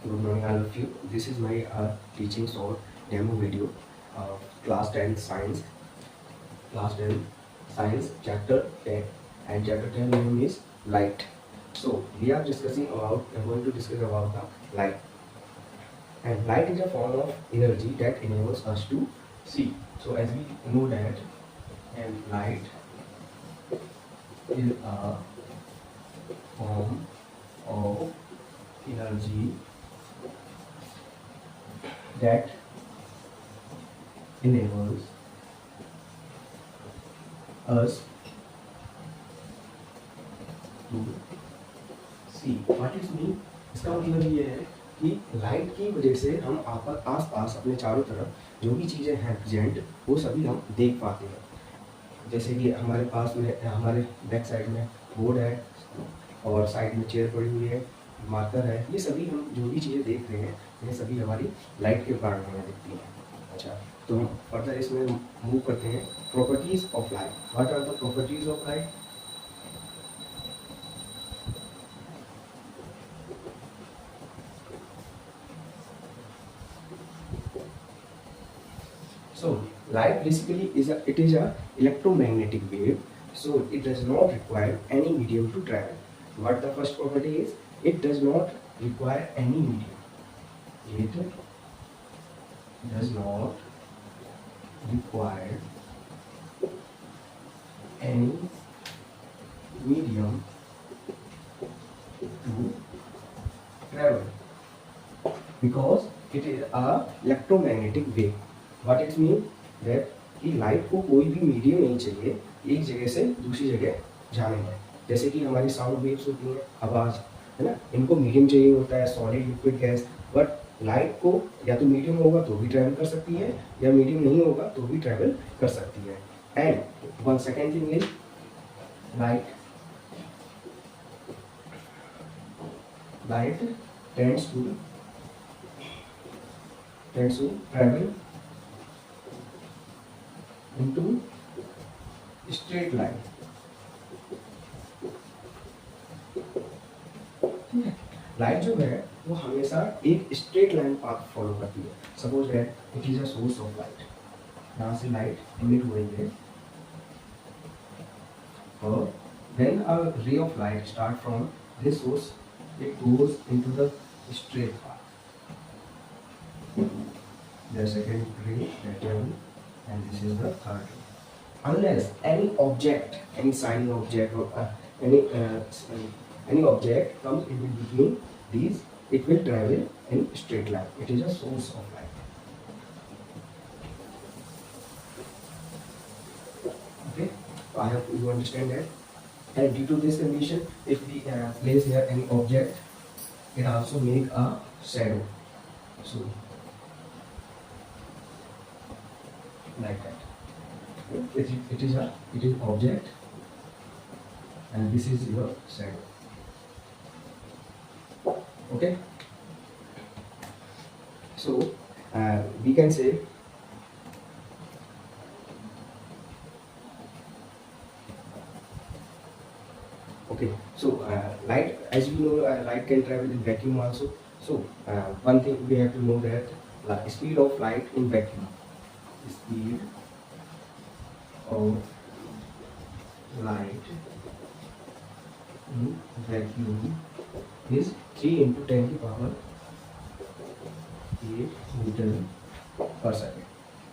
Good morning, all of you. This is my teaching short demo video of class 10 science. Class 10 science chapter 10, and chapter 10 name is light. So we are going to discuss about the light. And light is a form of energy that enables us to see. So as we know that, and light is a form of energy that enables us to see. What is mean? इसका मतलब ये है कि light की वजह से हम आस पास अपने चारों तरफ जो भी चीज़ें हैं प्रेजेंट, वो सभी हम देख पाते हैं। जैसे कि हमारे पास में हमारे बैक साइड में बोर्ड है और साइड में चेयर पड़ी हुई है, मार्कर है, ये सभी हम जो भी चीज़ें देख रहे हैं ये सभी हमारी लाइट के कारण हमें दिखती हैं। अच्छा, तो हम फर्दर इसमें मूव करते हैं। Properties of light. What are the properties of light? So light basically is a electromagnetic wave, so it does not require any medium to travel. What the first property is? It does not require any medium. It does not require any medium to travel because it is a electromagnetic wave. What it mean? that कि light को कोई भी medium नहीं चाहिए एक जगह से दूसरी जगह जाने में। जैसे कि हमारी साउंड वेव्स होती हैं, आवाज़ है ना, इनको मीडियम चाहिए होता है, solid, liquid, gas. But light को या तो मीडियम होगा तो भी ट्रैवल कर सकती है, या मीडियम नहीं होगा तो भी ट्रैवल कर सकती है। And one second thing is light light tends to travel into straight line। Light जो है वो हमेशा एक स्ट्रेट लाइन पाथ फॉलो करती है। Suppose that it is a source of light, यहाँ से लाइट इमिट हो रही है और when a ray of light start from this source it goes into the straight path, the second ray, that one, and this is the third ray. Unless any object, any shining object or any object comes in between these, it will travel in straight line. It is a source of light. Okay, so I hope you understand that. And due to this condition, if we place here any object, it also make a shadow. So like that. It is object, and this is your shadow. Okay. So we can say okay. So light, as you know, light can travel in vacuum also. So one thing we have to know that speed of light in vacuum, speed of light in vacuum is 3 into 10 to the power 8 meter per second.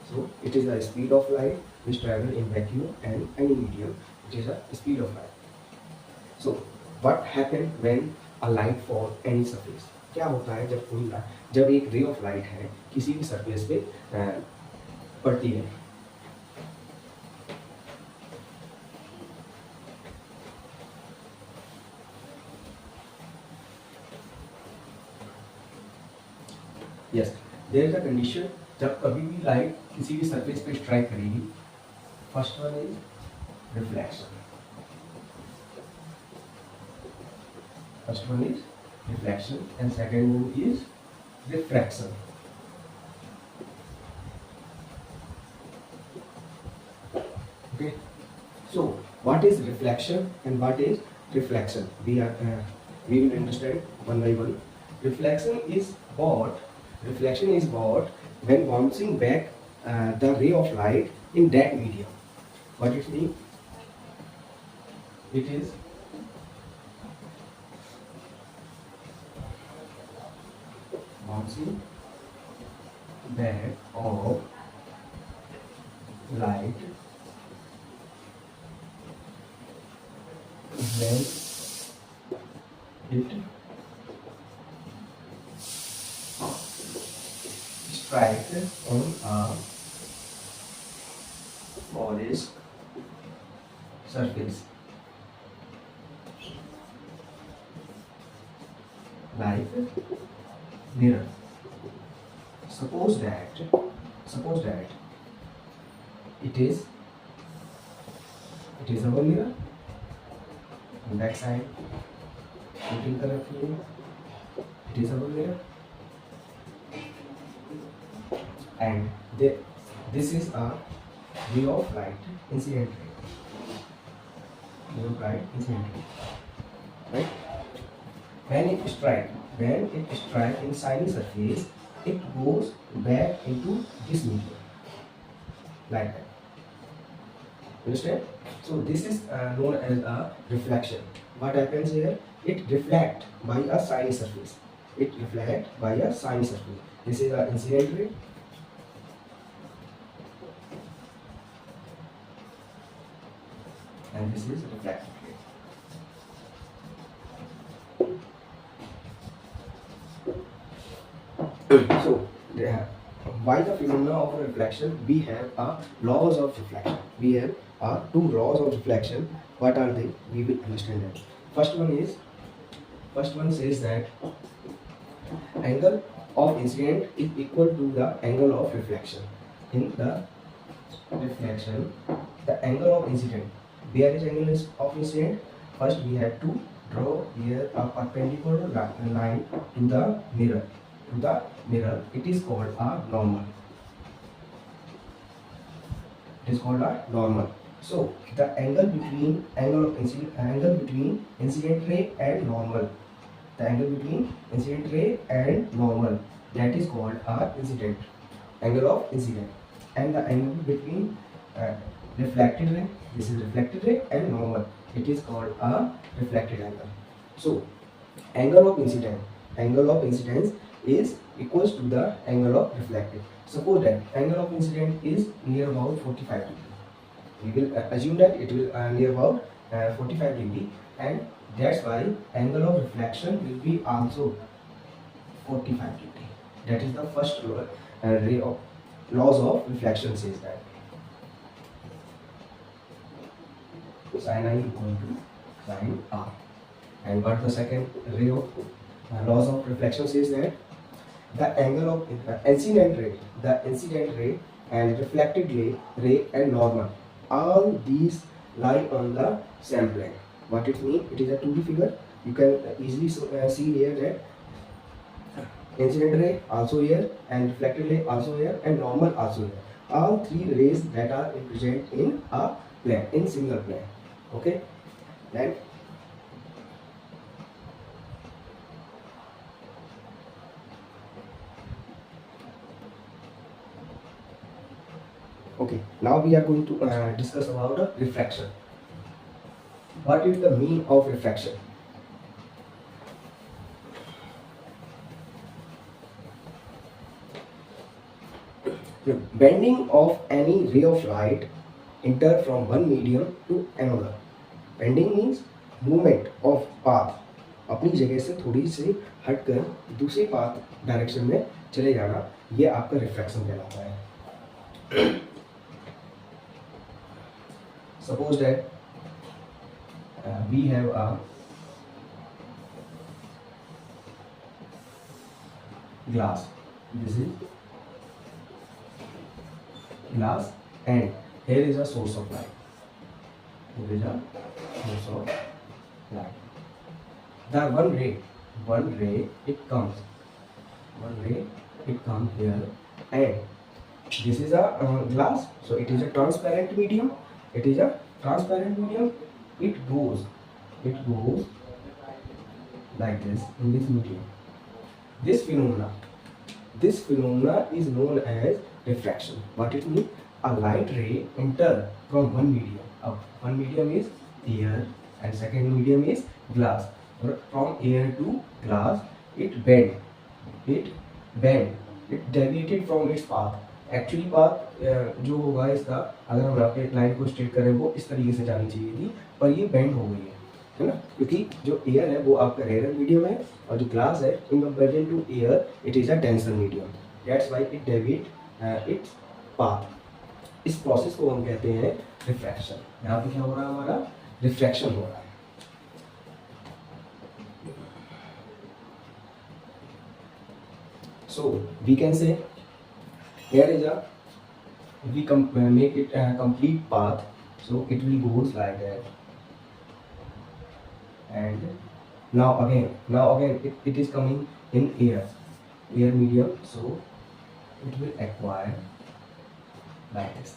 So it is the speed of light which travel in vacuum and any medium. It is the speed of light. So what happen when a light fall any surface? क्या होता है जब एक ray of light है किसी भी surface पे पड़ती है? Yes, there is a condition जब कभी भी लाइट किसी भी सरफेस पे स्ट्राइक करेगी। First one is reflection. First one is reflection and second one is refraction. Okay, so what is reflection and what is reflection? We will understand one by one. reflection is what when bouncing back the ray of light in that medium. What it means? It is bouncing back of light when it strikes on a polished surface like mirror. Suppose that it is our mirror on back side, putting color here. It is our mirror, and this is a ray of light, incident ray, right? When it strike in shiny surface, it goes back into this medium like that. Understand? So this is known as a reflection. What happens here? It reflects by a shiny surface. This is an incident ray. And this is reflected ray. So, by the phenomena of reflection, we have laws of reflection. We have two laws of reflection. What are they? We will understand them. First one says that angle of incident is equal to the angle of reflection. In the reflection, the angle of incident. Where is angle of incident? First, we have to draw here a perpendicular line to the mirror. It is called a normal. So the angle between incident ray and normal, that is called a incident, angle of incident. And the angle between reflected ray, this is reflected ray, and normal, it is called a reflected angle. So angle of incidence is equals to the angle of reflected. Suppose that angle of incident is near about 45 degree. We will assume that it will near about 45 degree, and that's why angle of reflection will be also 45 degree. That is the first law, ray of laws of reflection says that. Sin I equal to sin R. And what the second ray of laws of reflection says that the angle of incident ray and reflected ray and normal, all these lie on the same plane. What it means? It is a 2D figure. You can easily see here that incident ray also here, and reflected ray also here, and normal also here. All three rays that are present in a plane, in single plane. Okay, then okay, now we are going to discuss about refraction. What is the mean of refraction? The bending of any ray of light enter from one medium to another. Bending means movement of path. अपनी जगह से थोड़ी सी हटकर दूसरे path direction में चले जाना, ये आपका रिफ्रैक्शन कहलाता है. Suppose that we have a glass. This is glass, and here is a source of light. The one ray it comes here, and this is a glass, so it is a transparent medium. It goes like this in this medium, This phenomena is known as refraction. What it means? A light ray enter from one medium. One medium is air and second medium is glass. From air to glass, it bend. It bend. It deviated from its path. Actually path जो होगा इसका, अगर हम यहाँ पे line को straight करें वो इस तरीके से जानी चाहिए थी, पर ये बेंड हो गई है ना, क्योंकि जो एयर है वो आपका रेयर मीडियम है और जो ग्लास है in comparison to air it is a denser medium, that's why it deviate its path. इस प्रोसेस को हम कहते हैं रिफ्रैक्शन। यहाँ पे क्या हो रहा है, हमारा रिफ्रैक्शन हो रहा है। So we can say here is a, if we make it a complete path, so it will goes like that, and now again it is coming in air medium, so it will acquire like this.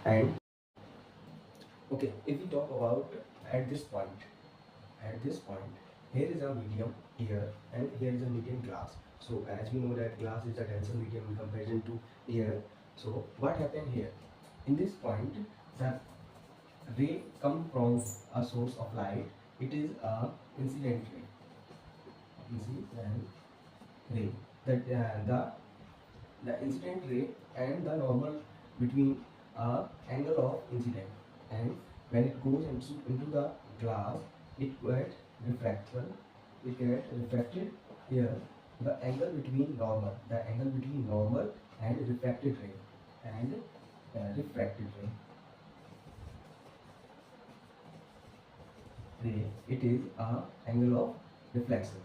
And okay, if we talk about at this point here is a medium here and here is a medium glass. So as we know that glass is a denser medium in comparison to air. So what happened here? In this point, the ray come from a source of light. It is a incident ray. The incident ray and the normal between angle of incident, and when it goes into the glass, it gets refracted here. The angle between normal and refracted ray it is a angle of reflection.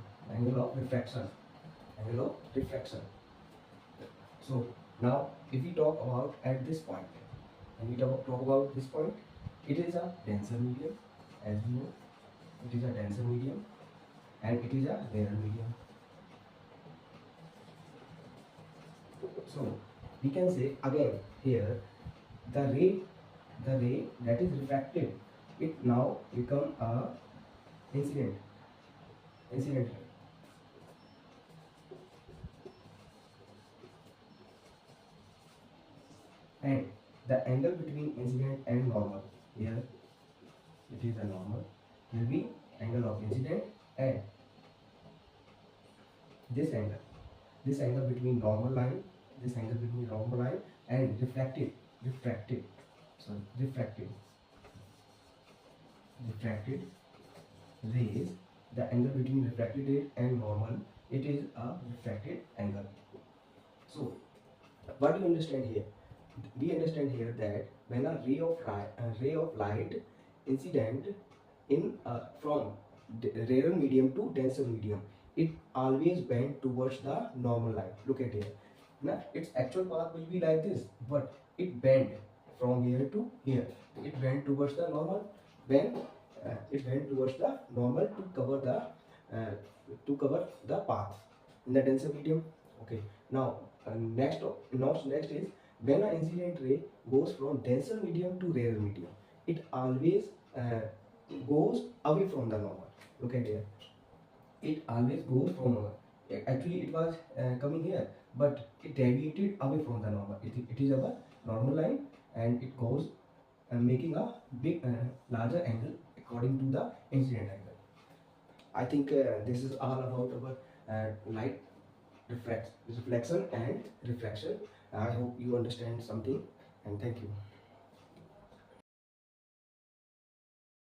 So now if we talk about at this point, it is a denser medium, as we know it is a denser medium and it is a rarer medium. So we can say again here the ray that is refracted, it now become a incident ray. And the angle between incident and normal, here it is a normal, will be angle of incident, and this angle between normal line and refracted rays, the angle between refracted ray and normal, it is a refracted angle. So what do you understand here? We understand here that when a ray of light incident in from rarer medium to denser medium, it always bend towards the normal line. Look at here. Now its actual path will be like this, but it bend from here to here. It bend towards the normal. When it bend towards the normal to cover the path in the denser medium. Okay. Now next is when an incident ray goes from denser medium to rarer medium, it always goes away from the normal. Look at here. It always goes from actually it was coming here, but it deviated away from the normal. It is our normal line and it goes making a big larger angle according to the incident angle. I think this is all about our light reflection and refraction. I hope you understand something, and thank you.